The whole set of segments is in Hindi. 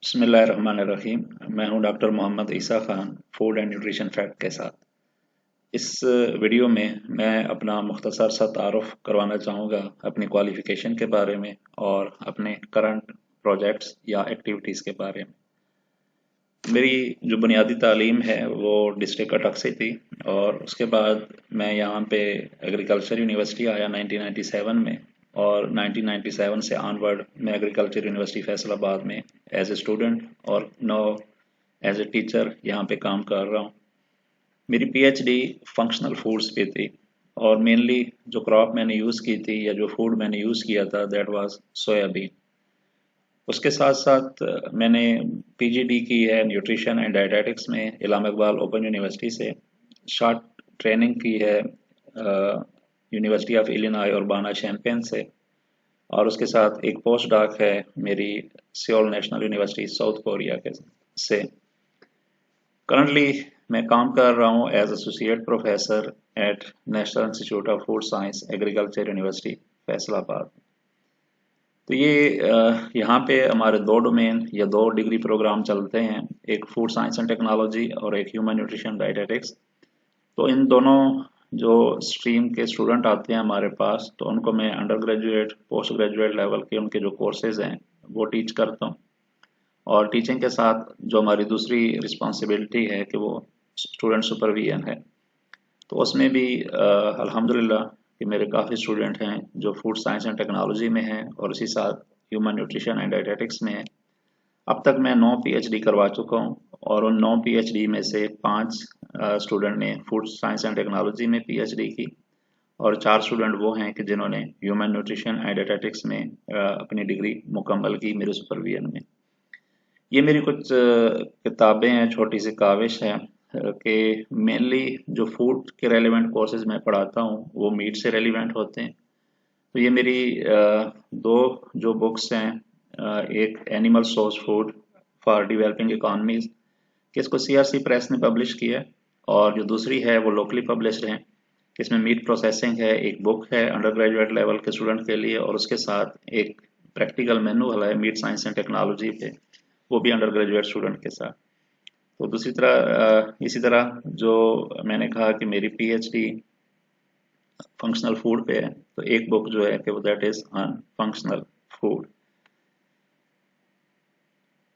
बिस्मिल्लाहिर्रहमानिर्रहीम। मैं हूं doctor Mohammad Isa Khan, food and nutrition fact के साथ। इस वीडियो में मैं अपना मुख्तसर सा तारुफ करवाना चाहूँगा अपनी क्वालिफ़िकेशन के बारे में और अपने करंट प्रोजेक्ट्स या एक्टिविटीज़ के बारे में। मेरी जो बुनियादी तालीम है वो डिस्ट्रिक्ट कटक से थी और उसके बाद मैं यहाँ पे एग्रीकल्चर यूनिवर्सिटी आया 1997 में। और 1997 से ऑनवर्ड मैं एग्रीकल्चर यूनिवर्सिटी फैसलाबाद में एज ए स्टूडेंट और नो एज ए टीचर यहाँ पे काम कर रहा हूँ। मेरी पीएचडी फंक्शनल फूड्स पे थी और मेनली जो क्रॉप मैंने यूज़ की थी या जो फूड मैंने यूज़ किया था दैट वाज सोयाबीन। उसके साथ साथ मैंने पीजीडी की है न्यूट्रिशन एंड डायटेटिक्स में इलामा इकबाल ओपन यूनिवर्सिटी से। शॉर्ट ट्रेनिंग की है university of Illinois Urbana Champaign से। और उसके साथ एक पोस्ट डॉक है मेरी Seoul National University South Korea के से। करंटली मैं काम कर रहा हूँ as associate professor at National Institute of Food Science Agriculture University Faisalabad. तो ये यहाँ पे हमारे दो डोमेन या दो डिग्री प्रोग्राम चलते हैं, एक फूड साइंस एंड टेक्नोलॉजी और एक ह्यूमन न्यूट्रिशन डायटेटिक्स। तो इन दोनों जो स्ट्रीम के स्टूडेंट आते हैं हमारे पास, तो उनको मैं under graduate post graduate level के उनके जो कोर्सेज हैं वो टीच करता हूँ। और टीचिंग के साथ जो हमारी दूसरी रिस्पॉन्सिबिलिटी है कि वो स्टूडेंट सुपरविजन है। तो उसमें भी अल्हम्दुलिल्लाह कि मेरे काफ़ी स्टूडेंट हैं जो फूड साइंस एंड टेक्नोलॉजी में हैं और इसी साथ ह्यूमन न्यूट्रिशन एंड डायटेटिक्स में हैं। अब तक मैं 9 पीएचडी करवा चुका हूँ और उन 9 पीएचडी में से 5 स्टूडेंट ने फूड साइंस एंड टेक्नोलॉजी में पीएचडी की और 4 स्टूडेंट वो हैं कि जिन्होंने ह्यूमन न्यूट्रिशन एंड डायटेटिक्स में अपनी डिग्री मुकम्मल की मेरे सुपरविजन में। ये मेरी कुछ किताबें हैं, छोटी सी काविश है कि मेनली जो फूड के रेलिवेंट कोर्सेज मैं पढ़ाता हूँ वो मीट से रेलिवेंट होते हैं। तो ये मेरी दो जो बुक्स हैं, एक animal source food for developing economies कि इसको सीआरसी प्रेस ने पब्लिश किया है, और जो दूसरी है वो लोकली पब्लिश्ड है। इसमें मीट प्रोसेसिंग है, एक बुक है अंडर ग्रेजुएट लेवल के स्टूडेंट के लिए, और उसके साथ एक प्रैक्टिकल मैनुअल है मीट साइंस एंड टेक्नोलॉजी पे, वो भी अंडर ग्रेजुएट स्टूडेंट के साथ। तो दूसरी तरह इसी तरह जो मैंने कहा कि मेरी पीएचडी फंक्शनल फूड पे है, तो एक बुक जो है कि वो that is on functional food.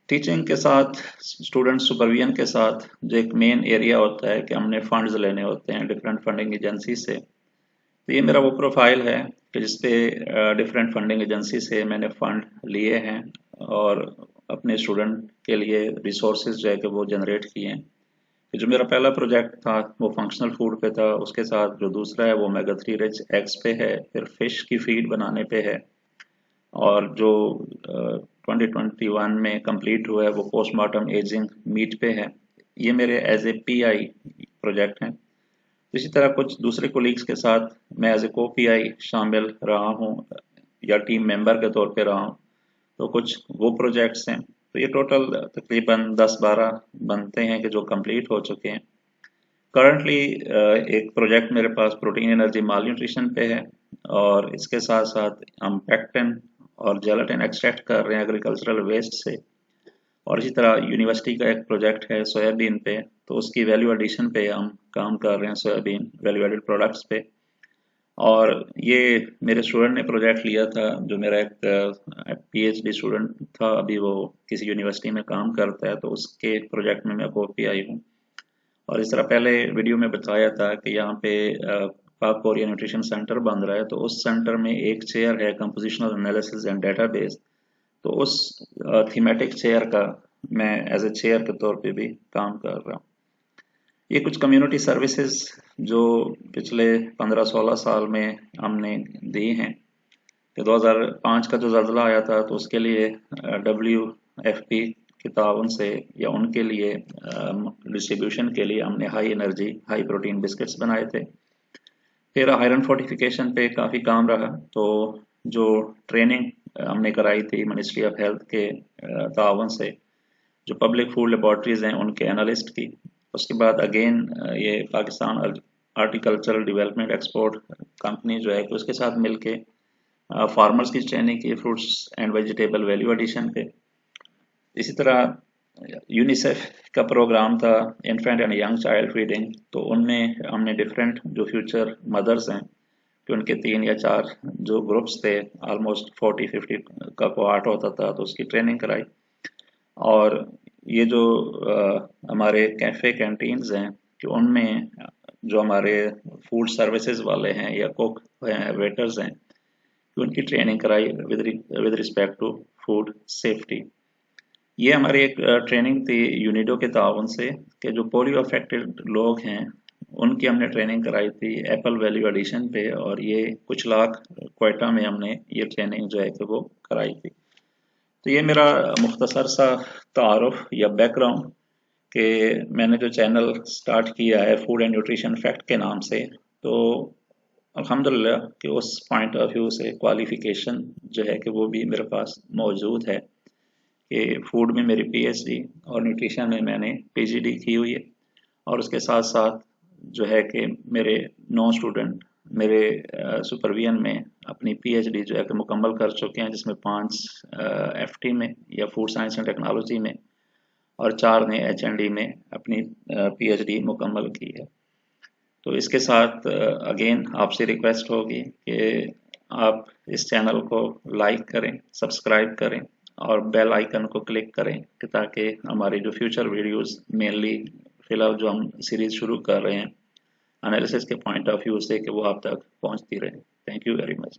Teaching के साथ स्टूडेंट सुपरविजन के साथ जो एक मेन एरिया होता है कि हमने फंड्स लेने होते हैं डिफरेंट फंडिंग एजेंसी से। तो ये मेरा वो प्रोफाइल है कि जिसपे डिफरेंट फंडिंग एजेंसी से मैंने फंड लिए हैं और अपने स्टूडेंट के लिए रिसोर्सेज जो है कि वो जनरेट किए हैं। जो मेरा पहला प्रोजेक्ट था वो फंक्शनल फूड पे था, उसके साथ जो दूसरा है वो ओमेगा 3 रिच एग्स पे है, फिर फिश की फीड बनाने पे है, और जो 2021 में कंप्लीट हुआ है वो पोस्टमार्टम एजिंग मीट पे है। ये मेरे एज ए पीआई प्रोजेक्ट हैं। इसी तरह कुछ दूसरे कोलीग्स के साथ मैं एज ए को पीआई शामिल रहा हूँ या टीम मेंबर के तौर पे रहा हूँ। तो कुछ वो प्रोजेक्ट्स हैं। तो ये टोटल तकरीबन 10-12 बनते हैं कि जो कंप्लीट हो चुके हैं। करंटली एक प्रोजेक्ट मेरे पास प्रोटीन एनर्जी माल न्यूट्रिशन पे है, और इसके साथ साथ हम पैक्टिन और जेलाटिन एक्सट्रैक्ट कर रहे हैं एग्रीकल्चरल वेस्ट से। और इसी तरह यूनिवर्सिटी का एक प्रोजेक्ट है सोयाबीन पे, तो उसकी वैल्यू एडिशन पे हम काम कर रहे हैं, सोयाबीन वैल्यू एडेड प्रोडक्ट्स पे। और ये मेरे स्टूडेंट ने प्रोजेक्ट लिया था, जो मेरा एक पीएचडी स्टूडेंट था, अभी वो किसी यूनिवर्सिटी में काम करता है, तो उसके प्रोजेक्ट में मैं कॉपी आई हूँ। और इस तरह पहले वीडियो में बताया था कि यहाँ पे पाक कोरिया न्यूट्रिशन सेंटर बन रहा है, तो उस सेंटर में एक चेयर है कंपोजिशनल एनालिसिस एंड डेटाबेस। तो उस थीमेटिक चेयर का मैं एज ए चेयर के तौर पे भी काम कर रहा हूँ। ये कुछ कम्युनिटी सर्विसेज जो पिछले 15-16 साल में हमने दी हैं कि 2005 का जो ज़ल्ज़ला आया था तो उसके लिए WFP के ताउन से या उनके लिए डिस्ट्रीब्यूशन के लिए हमने high energy high protein biscuits बनाए थे। फिर आयरन फोर्टिफिकेशन पे काफ़ी काम रहा, तो जो ट्रेनिंग हमने कराई थी मिनिस्ट्री ऑफ हेल्थ के ताउन से, जो पब्लिक फूड लेबॉर्ट्रीज हैं उनके एनालिस्ट की। उसके बाद अगेन ये Pakistan horticultural development export company जो है कि उसके साथ मिलके फार्मर्स की ट्रेनिंग की fruits and vegetable value addition पे। इसी तरह यूनिसेफ का प्रोग्राम था infant and young child feeding, तो उनमें हमने डिफरेंट जो फ्यूचर मदर्स हैं कि उनके 3 या 4 जो ग्रुप्स थे, ऑलमोस्ट 40-50 का कोआर्ट होता था, तो उसकी ट्रेनिंग कराई। और ये जो हमारे कैफ़े कैंटीन्स हैं कि उनमें जो हमारे फूड सर्विसेज वाले हैं या कुक हैं, वेटर्स हैं, कि उनकी ट्रेनिंग कराई with respect to food safety. ये हमारी एक ट्रेनिंग थी यूनिडो के ताउन से कि जो पोलियो अफेक्टेड लोग हैं उनकी हमने ट्रेनिंग कराई थी एप्पल वैल्यू एडिशन पे, और ये कुछ लाख क्वेटा में हमने ये ट्रेनिंग जो है कि वो कराई थी। तो ये मेरा मुख्तसर सा तारुफ या बैकग्राउंड कि मैंने जो चैनल स्टार्ट किया है फूड एंड न्यूट्रिशन फैक्ट के नाम से, तो अल्हम्दुलिल्लाह कि उस पॉइंट ऑफ व्यू से क्वालिफिकेशन जो है कि वो भी मेरे पास मौजूद है कि फूड में मेरी पीएचडी और न्यूट्रिशन में मैंने पीजीडी की हुई है। और उसके साथ साथ जो है कि मेरे 9 स्टूडेंट मेरे सुपरविजन में अपनी पीएचडी जो है कि मुकम्मल कर चुके हैं, जिसमें 5 एफटी में या फूड साइंस एंड टेक्नोलॉजी में और 4 ने एचएनडी में अपनी पीएचडी मुकम्मल की है। तो इसके साथ अगेन आपसे रिक्वेस्ट होगी कि आप इस चैनल को लाइक करें, सब्सक्राइब करें और बेल आइकन को क्लिक करें कि ताकि हमारी जो फ्यूचर वीडियोस मेनली फ़िलहाल जो हम सीरीज़ शुरू कर रहे हैं एनालिसिस के पॉइंट ऑफ व्यू से, कि वो आप तक पहुंचती रहे। Thank you very much.